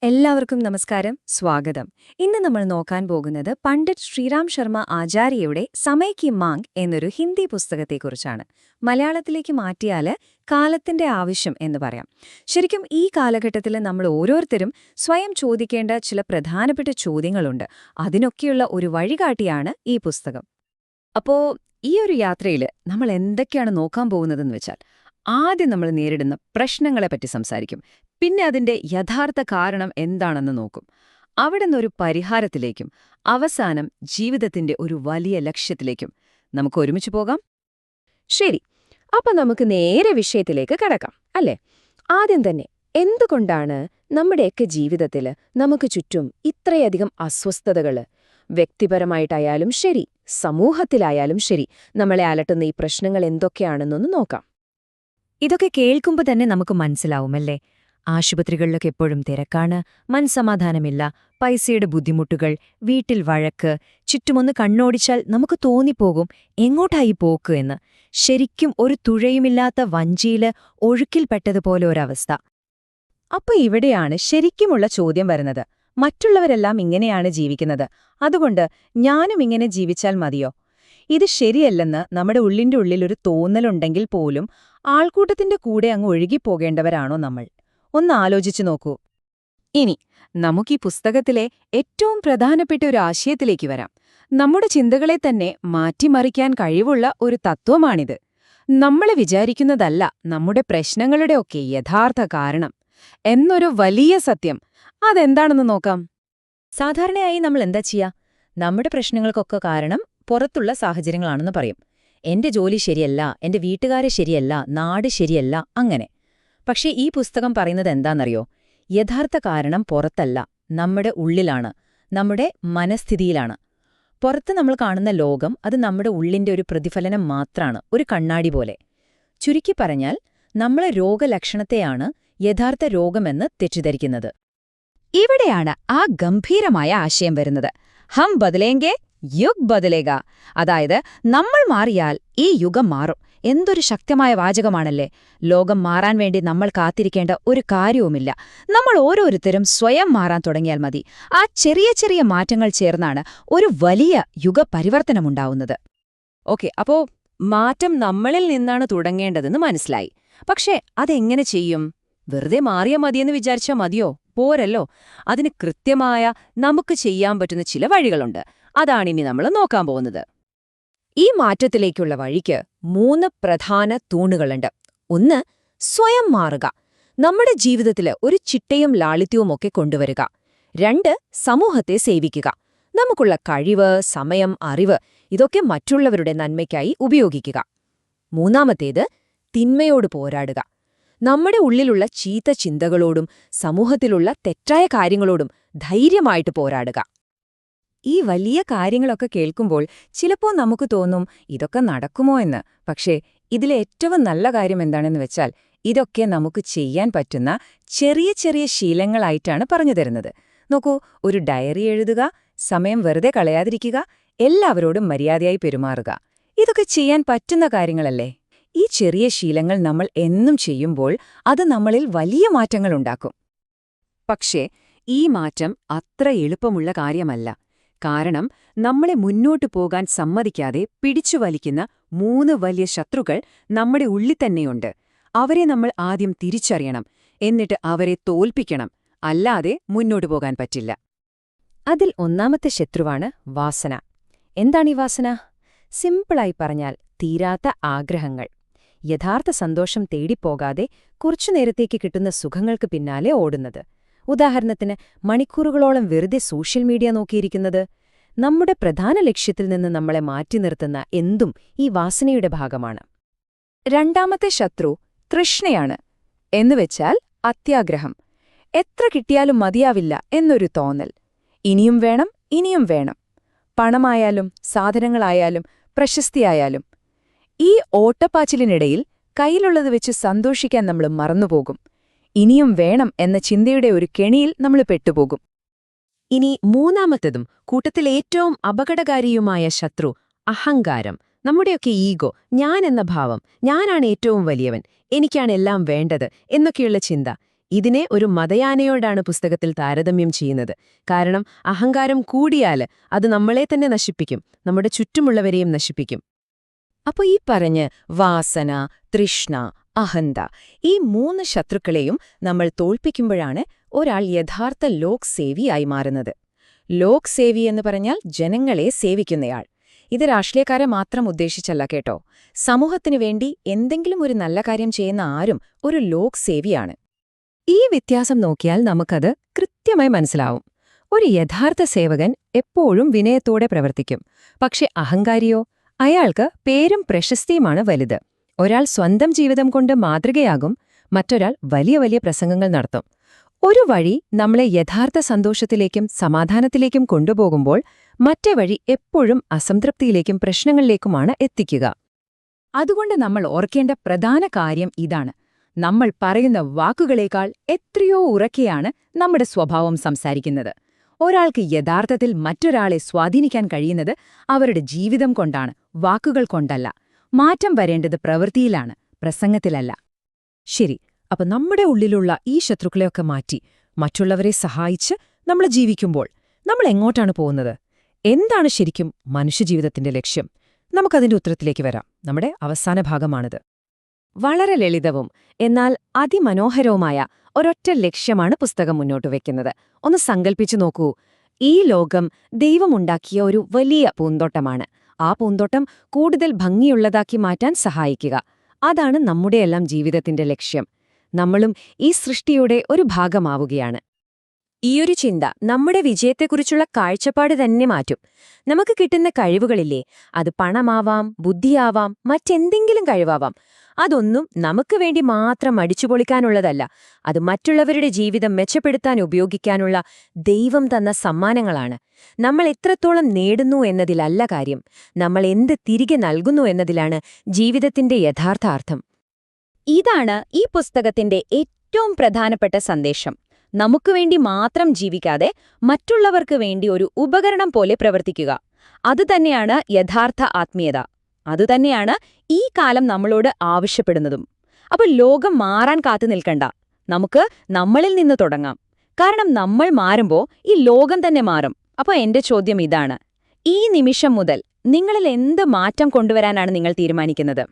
എല്ലാവർക്കും നമസ്കാരം, സ്വാഗതം. ഇന്ന് നമ്മൾ നോക്കാൻ പോകുന്നത് പണ്ഡിറ്റ് ശ്രീറാം ശർമ്മ ആചാര്യയുടെ സമയ് കി മാങ് എന്നൊരു ഹിന്ദി പുസ്തകത്തെക്കുറിച്ചാണ്. മലയാളത്തിലേക്ക് മാറ്റിയാല് കാലത്തിന്റെ ആവശ്യം എന്ന് പറയാം. ശരിക്കും ഈ കാലഘട്ടത്തിൽ നമ്മൾ ഓരോരുത്തരും സ്വയം ചോദിക്കേണ്ട ചില പ്രധാനപ്പെട്ട ചോദ്യങ്ങളുണ്ട്. അതിനൊക്കെയുള്ള ഒരു വഴികാട്ടിയാണ് ഈ പുസ്തകം. അപ്പോ ഈ ഒരു യാത്രയിൽ നമ്മൾ എന്തൊക്കെയാണ് നോക്കാൻ പോകുന്നതെന്ന് വെച്ചാൽ, ആദ്യം നമ്മൾ നേരിടുന്ന പ്രശ്നങ്ങളെപ്പറ്റി സംസാരിക്കും. പിന്നെ അതിന്റെ യഥാർത്ഥ കാരണം എന്താണെന്ന് നോക്കും. അവിടെ നിന്നൊരു പരിഹാരത്തിലേക്കും അവസാനം ജീവിതത്തിന്റെ ഒരു വലിയ ലക്ഷ്യത്തിലേക്കും നമുക്ക് ഒരുമിച്ച് പോകാം. ശരി, അപ്പൊ നമുക്ക് നേരെ വിഷയത്തിലേക്ക് കടക്കാം, അല്ലേ? ആദ്യം തന്നെ, എന്തുകൊണ്ടാണ് നമ്മുടെയൊക്കെ ജീവിതത്തില് നമുക്ക് ചുറ്റും ഇത്രയധികം അസ്വസ്ഥതകള്? വ്യക്തിപരമായിട്ടായാലും ശരി, സമൂഹത്തിലായാലും ശരി, നമ്മളെ അലട്ടുന്ന ഈ പ്രശ്നങ്ങൾ എന്തൊക്കെയാണെന്നൊന്ന് നോക്കാം. ഇതൊക്കെ കേൾക്കുമ്പോൾ തന്നെ നമുക്ക് മനസ്സിലാവുമല്ലേ? ആശുപത്രികളിലൊക്കെ എപ്പോഴും തിരക്കാണ്, മനസ്സമാധാനമില്ല, പൈസയുടെ ബുദ്ധിമുട്ടുകൾ, വീട്ടിൽ വഴക്ക്, ചുറ്റുമൊന്ന് കണ്ണോടിച്ചാൽ നമുക്ക് തോന്നിപ്പോകും എങ്ങോട്ടായി പോക്ക് എന്ന്. ശരിക്കും ഒരു തുഴയുമില്ലാത്ത വഞ്ചിയില് ഒഴുക്കിൽപ്പെട്ടതുപോലെ ഒരവസ്ഥ. അപ്പൊ ഇവിടെയാണ് ശരിക്കുമുള്ള ചോദ്യം വരുന്നത്. മറ്റുള്ളവരെല്ലാം ഇങ്ങനെയാണ് ജീവിക്കുന്നത്, അതുകൊണ്ട് ഞാനും ഇങ്ങനെ ജീവിച്ചാൽ മതിയോ? ഇത് ശരിയല്ലെന്ന് നമ്മുടെ ഉള്ളിന്റെ ഉള്ളിലൊരു തോന്നലുണ്ടെങ്കിൽ പോലും ആൾക്കൂട്ടത്തിന്റെ കൂടെ അങ്ങ് ഒഴുകിപ്പോകേണ്ടവരാണോ നമ്മൾ? ഒന്ന് ആലോചിച്ചു നോക്കൂ. ഇനി നമുക്കീ പുസ്തകത്തിലെ ഏറ്റവും പ്രധാനപ്പെട്ട ഒരു ആശയത്തിലേക്ക് വരാം. നമ്മുടെ ചിന്തകളെ തന്നെ മാറ്റിമറിക്കാൻ കഴിവുള്ള ഒരു തത്വമാണിത്. നമ്മളെ വിചാരിക്കുന്നതല്ല നമ്മുടെ പ്രശ്നങ്ങളുടെയൊക്കെ യഥാർത്ഥ കാരണം എന്നൊരു വലിയ സത്യം. അതെന്താണെന്ന് നോക്കാം. സാധാരണയായി നമ്മൾ എന്താ ചെയ്യാ? നമ്മുടെ പ്രശ്നങ്ങൾക്കൊക്കെ കാരണം പുറത്തുള്ള സാഹചര്യങ്ങളാണെന്ന് പറയും. എന്റെ ജോലി ശരിയല്ല, എന്റെ വീട്ടുകാരെ ശരിയല്ല, നാട് ശരിയല്ല, അങ്ങനെ. പക്ഷേ ഈ പുസ്തകം പറയുന്നത് എന്താണെന്നറിയോ? യഥാർത്ഥ കാരണം പുറത്തല്ല, നമ്മുടെ ഉള്ളിലാണ്, നമ്മുടെ മനസ്ഥിതിയിലാണ്. പുറത്ത് നമ്മൾ കാണുന്ന ലോകം അത് നമ്മുടെ ഉള്ളിന്റെ ഒരു പ്രതിഫലനം മാത്രമാണ്, ഒരു കണ്ണാടി പോലെ. ചുരുക്കി പറഞ്ഞാൽ, നമ്മളെ രോഗലക്ഷണത്തെയാണ് യഥാർത്ഥ രോഗമെന്ന് തെറ്റിദ്ധരിക്കുന്നത്. ഇവിടെയാണ് ആ ഗംഭീരമായ ആശയം വരുന്നത്. ഹം ബദലേംഗെ യുഗ് ബദലേഗ. അതായത്, നമ്മൾ മാറിയാൽ ഈ യുഗം മാറും. എന്തൊരു ശക്തമായ വാചകമാണല്ലേ! ലോകം മാറാൻ വേണ്ടി നമ്മൾ കാത്തിരിക്കേണ്ട ഒരു കാര്യവുമില്ല. നമ്മൾ ഓരോരുത്തരും സ്വയം മാറാൻ തുടങ്ങിയാൽ മതി. ആ ചെറിയ ചെറിയ മാറ്റങ്ങൾ ചേർന്നാണ് ഒരു വലിയ യുഗപരിവർത്തനമുണ്ടാവുന്നത്. ഓക്കെ, അപ്പോ മാറ്റം നമ്മളിൽ നിന്നാണ് തുടങ്ങേണ്ടതെന്ന് മനസ്സിലായി. പക്ഷേ അതെങ്ങനെ ചെയ്യും? വെറുതെ മാറിയാ മതിയെന്ന് വിചാരിച്ചാൽ മതിയോ? പോരല്ലോ. അതിന് കൃത്യമായ നമുക്ക് ചെയ്യാൻ പറ്റുന്ന ചില വഴികളുണ്ട്. അതാണിനി നമ്മൾ നോക്കാൻ പോകുന്നത്. ഈ മാറ്റത്തിലേക്കുള്ള വഴിക്ക് 3 പ്രധാന തൂണുകളുണ്ട്. 1. സ്വയം മാറുക. നമ്മുടെ ജീവിതത്തില് ഒരു ചിട്ടയും ലാളിത്യവുമൊക്കെ കൊണ്ടുവരിക. 2. സമൂഹത്തെ സേവിക്കുക. നമുക്കുള്ള കഴിവ്, സമയം, അറിവ് ഇതൊക്കെ മറ്റുള്ളവരുടെ നന്മയ്ക്കായി ഉപയോഗിക്കുക. 3. തിന്മയോട് പോരാടുക. നമ്മുടെ ഉള്ളിലുള്ള ചീത്ത ചിന്തകളോടും സമൂഹത്തിലുള്ള തെറ്റായ കാര്യങ്ങളോടും ധൈര്യമായിട്ട് പോരാടുക. ഈ വലിയ കാര്യങ്ങളൊക്കെ കേൾക്കുമ്പോൾ ചിലപ്പോൾ നമുക്ക് തോന്നും ഇതൊക്കെ നടക്കുമോ എന്ന്. പക്ഷേ ഇതിലെ ഏറ്റവും നല്ല കാര്യം എന്താണെന്ന് വെച്ചാൽ, ഇതൊക്കെ നമുക്ക് ചെയ്യാൻ പറ്റുന്ന ചെറിയ ചെറിയ ശീലങ്ങളായിട്ടാണ് പറഞ്ഞു തരുന്നത്. നോക്കൂ, ഒരു ഡയറി എഴുതുക, സമയം വെറുതെ കളയാതിരിക്കുക, എല്ലാവരോടും മര്യാദയായി പെരുമാറുക. ഇതൊക്കെ ചെയ്യാൻ പറ്റുന്ന കാര്യങ്ങളല്ലേ? ഈ ചെറിയ ശീലങ്ങൾ നമ്മൾ എന്നും ചെയ്യുമ്പോൾ അത് നമ്മളിൽ വലിയ മാറ്റങ്ങളുണ്ടാക്കും. പക്ഷേ ഈ മാറ്റം അത്ര എളുപ്പമുള്ള കാര്യമല്ല. കാരണം നമ്മളെ മുന്നോട്ടു പോകാൻ സമ്മതിക്കാതെ പിടിച്ചുവലിക്കുന്ന 3 വലിയ ശത്രുക്കൾ നമ്മുടെ ഉള്ളിൽ തന്നെയുണ്ട്. അവരെ നമ്മൾ ആദ്യം തിരിച്ചറിയണം, എന്നിട്ട് അവരെ തോൽപ്പിക്കണം. അല്ലാതെ മുന്നോട്ടു പോകാൻ പറ്റില്ല. അതിൽ ഒന്നാമത്തെ ശത്രുവാണ് വാസന. എന്താണീ വാസന? സിമ്പിളായി പറഞ്ഞാൽ, തീരാത്ത ആഗ്രഹങ്ങൾ. യഥാർത്ഥ സന്തോഷം തേടിപ്പോകാതെ കുറച്ചുനേരത്തേക്ക് കിട്ടുന്ന സുഖങ്ങൾക്ക് പിന്നാലെ ഓടുന്നത്. ഉദാഹരണത്തിന്, മണിക്കൂറുകളോളം വെറുതെ സോഷ്യൽ മീഡിയ നോക്കിയിരിക്കുന്നത്. നമ്മുടെ പ്രധാന ലക്ഷ്യത്തിൽ നിന്ന് നമ്മളെ മാറ്റി നിർത്തുന്ന എന്തും ഈ വാസനയുടെ ഭാഗമാണ്. രണ്ടാമത്തെ ശത്രു തൃഷ്ണയാണ്. എന്നുവെച്ചാൽ അത്യാഗ്രഹം. എത്ര കിട്ടിയാലും മതിയാവില്ല എന്നൊരു തോന്നൽ. ഇനിയും വേണം, ഇനിയും വേണം. പണമായാലും സാധനങ്ങളായാലും പ്രശസ്തിയായാലും. ഈ ഓട്ടപ്പാച്ചിലിനിടയിൽ കയ്യിലുള്ളത് വെച്ച് സന്തോഷിക്കാൻ നമ്മൾ മറന്നുപോകും. ഇനിയും വേണം എന്ന ചിന്തയുടെ ഒരു കെണിയിൽ നമ്മൾ പെട്ടുപോകും. ഇനി 3. കൂട്ടത്തിലേറ്റവും അപകടകാരിയുമായ ശത്രു അഹങ്കാരം. നമ്മുടെയൊക്കെ ഈഗോ, ഞാൻ എന്ന ഭാവം, ഞാനാണ് ഏറ്റവും വലിയവൻ, എനിക്കാണ് എല്ലാം വേണ്ടത് എന്നൊക്കെയുള്ള ചിന്ത. ഇതിനെ ഒരു മതയാനയോടാണ് പുസ്തകത്തിൽ താരതമ്യം ചെയ്യുന്നത്. കാരണം അഹങ്കാരം കൂടിയാൽ അത് നമ്മളെ തന്നെ നശിപ്പിക്കും, നമ്മുടെ ചുറ്റുമുള്ളവരെയും നശിപ്പിക്കും. അപ്പൊ ഈ പറഞ്ഞ് വാസന, തൃഷ്ണ, അഹന്ത ഈ 3 ശത്രുക്കളെയും നമ്മൾ തോൽപ്പിക്കുമ്പോഴാണ് ഒരാൾ യഥാർത്ഥ ലോക് സേവിയായി മാറുന്നത്. ലോക് സേവി എന്ന് പറഞ്ഞാൽ ജനങ്ങളെ സേവിക്കുന്നയാൾ. ഇത് രാഷ്ട്രീയക്കാരെ മാത്രം ഉദ്ദേശിച്ചല്ല കേട്ടോ. സമൂഹത്തിനു വേണ്ടി എന്തെങ്കിലും ഒരു നല്ല കാര്യം ചെയ്യുന്ന ആരും ഒരു ലോക് സേവിയാണ്. ഈ വ്യത്യാസം നോക്കിയാൽ നമുക്കത് കൃത്യമായി മനസ്സിലാവും. ഒരു യഥാർത്ഥ സേവകൻ എപ്പോഴും വിനയത്തോടെ പ്രവർത്തിക്കും. പക്ഷെ അഹങ്കാരിയോ? അയാൾക്ക് പേരും പ്രശസ്തിയുമാണ് വലുത്. ഒരാൾ സ്വന്തം ജീവിതം കൊണ്ട് മാതൃകയാകും, മറ്റൊരാൾ വലിയ വലിയ പ്രസംഗങ്ങൾ നടത്തും. ഒരു വഴി നമ്മളെ യഥാർത്ഥ സന്തോഷത്തിലേക്കും സമാധാനത്തിലേക്കും കൊണ്ടുപോകുമ്പോൾ മറ്റേ വഴി എപ്പോഴും അസംതൃപ്തിയിലേക്കും പ്രശ്നങ്ങളിലേക്കുമാണ് എത്തിക്കുക. അതുകൊണ്ട് നമ്മൾ ഓർക്കേണ്ട പ്രധാന കാര്യം ഇതാണ്: നമ്മൾ പറയുന്ന വാക്കുകളേക്കാൾ എത്രയോ ഉറക്കെയാണ് നമ്മുടെ സ്വഭാവം സംസാരിക്കുന്നത്. ഒരാൾക്ക് യഥാർത്ഥത്തിൽ മറ്റൊരാളെ സ്വാധീനിക്കാൻ കഴിയുന്നത് അവരുടെ ജീവിതം കൊണ്ടാണ്, വാക്കുകൾ കൊണ്ടല്ല. മാറ്റം വരേണ്ടത് പ്രവൃത്തിയിലാണ്, പ്രസംഗത്തിലല്ല. ശരി, അപ്പൊ നമ്മുടെ ഉള്ളിലുള്ള ഈ ശത്രുക്കളെയൊക്കെ മാറ്റി മറ്റുള്ളവരെ സഹായിച്ച് നമ്മൾ ജീവിക്കുമ്പോൾ നമ്മൾ എങ്ങോട്ടാണ് പോകുന്നത്? എന്താണ് ശരിക്കും മനുഷ്യജീവിതത്തിന്റെ ലക്ഷ്യം? നമുക്കതിന്റെ ഉത്തരത്തിലേക്ക് വരാം. നമ്മുടെ അവസാന ഭാഗമാണിത്. വളരെ ലളിതവും എന്നാൽ അതിമനോഹരവുമായ ഒരൊറ്റ ലക്ഷ്യമാണ് പുസ്തകം മുന്നോട്ട് വയ്ക്കുന്നത്. ഒന്ന് സങ്കൽപ്പിച്ചു നോക്കൂ. ഈ ലോകം ദൈവമുണ്ടാക്കിയ ഒരു വലിയ പൂന്തോട്ടമാണ്. ആ പൂന്തോട്ടം കൂടുതൽ ഭംഗിയുള്ളതാക്കി മാറ്റാൻ സഹായിക്കുക. അതാണ് നമ്മുടെയെല്ലാം ജീവിതത്തിന്റെ ലക്ഷ്യം. നമ്മളും ഈ സൃഷ്ടിയുടെ ഒരു ഭാഗമാവുകയാണ്. ഈയൊരു ചിന്ത നമ്മുടെ വിജയത്തെക്കുറിച്ചുള്ള കാഴ്ചപ്പാട് തന്നെ മാറ്റും. നമുക്ക് കിട്ടുന്ന കഴിവുകളില്ലേ, അത് പണമാവാം, ബുദ്ധിയാവാം, മറ്റെന്തെങ്കിലും കഴിവാവാം, അതൊന്നും നമുക്ക് വേണ്ടി മാത്രം അടിച്ചുപൊളിക്കാനുള്ളതല്ല. അത് മറ്റുള്ളവരുടെ ജീവിതം മെച്ചപ്പെടുത്താൻ ഉപയോഗിക്കാനുള്ള ദൈവം തന്ന സമ്മാനങ്ങളാണ്. നമ്മൾ എത്രത്തോളം നേടുന്നു എന്നതിലല്ല കാര്യം, നമ്മൾ എന്ത് തിരികെ നൽകുന്നു എന്നതിലാണ് ജീവിതത്തിന്റെ യഥാർത്ഥ അർത്ഥം. ഇതാണ് ഈ പുസ്തകത്തിന്റെ ഏറ്റവും പ്രധാനപ്പെട്ട സന്ദേശം. നമുക്കുവേണ്ടി മാത്രം ജീവിക്കാതെ മറ്റുള്ളവർക്ക് വേണ്ടി ഒരു ഉപകരണം പോലെ പ്രവർത്തിക്കുക. അതുതന്നെയാണ് യഥാർത്ഥ ആത്മീയത. അതുതന്നെയാണ് ഈ കാലം നമ്മളോട് ആവശ്യപ്പെടുന്നതും. അപ്പോൾ ലോകം മാറാൻ കാത്തു നിൽക്കണ്ട, നമുക്ക് നമ്മളിൽ നിന്ന് തുടങ്ങാം. കാരണം നമ്മൾ മാറുമ്പോൾ ഈ ലോകം തന്നെ മാറും. അപ്പോൾ എന്റെ ചോദ്യം ഇതാണ്: ഈ നിമിഷം മുതൽ നിങ്ങളിൽ എന്ത് മാറ്റം കൊണ്ടുവരാനാണ് നിങ്ങൾ തീരുമാനിക്കുന്നത്?